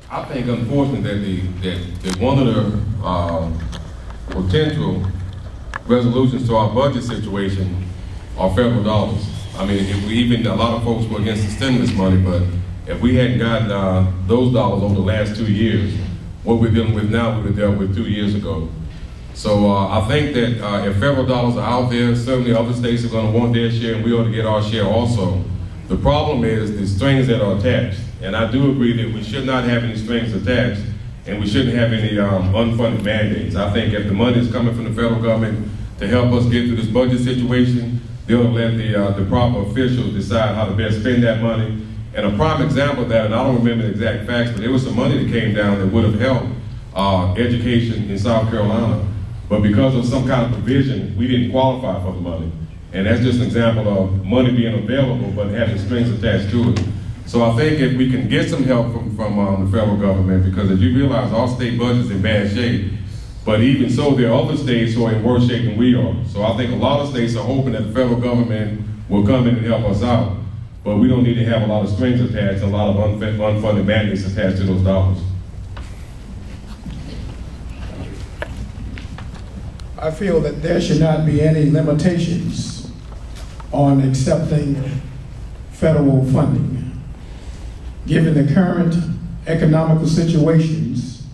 I think, unfortunately, that one of the potential resolutions to our budget situation are federal dollars. I mean, a lot of folks were against the stimulus money, but if we hadn't gotten those dollars over the last 2 years, what we're dealing with now, we would have dealt with 2 years ago. So I think that if federal dollars are out there, certainly other states are going to want their share, and we ought to get our share also. The problem is the strings that are attached. And I do agree that we should not have any strings attached, and we shouldn't have any unfunded mandates. I think if the money is coming from the federal government to help us get through this budget situation, they'll let the proper officials decide how to best spend that money. And a prime example of that, and I don't remember the exact facts, but there was some money that came down that would have helped education in South Carolina. But because of some kind of provision, we didn't qualify for the money. And that's just an example of money being available but having strings attached to it. So I think if we can get some help from the federal government, because as you realize, our state budget's in bad shape, but even so, there are other states who are in worse shape than we are. So I think a lot of states are hoping that the federal government will come in and help us out. But we don't need to have a lot of strings attached, a lot of unfunded mandates attached to those dollars. I feel that there should not be any limitations on accepting federal funding. Given the current economical situations,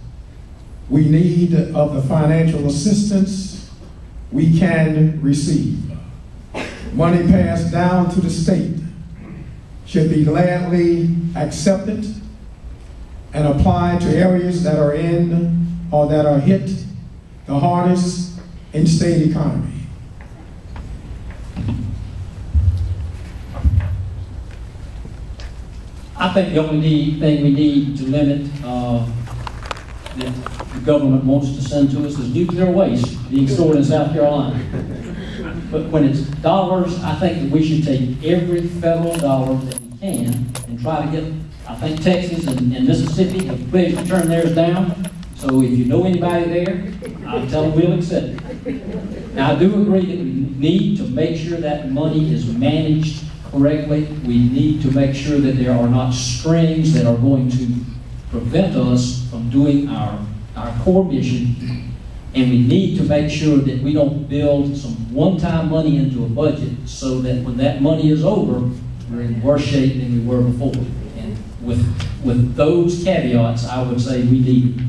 we need of the financial assistance we can receive. Money passed down to the state should be gladly accepted and applied to areas that are in or that are hit the hardest in state economy. I think the only thing we need to limit that the government wants to send to us is nuclear waste being stored in South Carolina. But when it's dollars, I think that we should take every federal dollar that we can and try to get, I think Texas and Mississippi have pledged to turn theirs down. So if you know anybody there, I'll tell them we'll accept it. Now I do agree that we need to make sure that money is managed correctly. We need to make sure that there are not strings that are going to prevent us from doing our core mission. And we need to make sure that we don't build some one-time money into a budget so that when that money is over, we're in worse shape than we were before. And with those caveats, I would say we need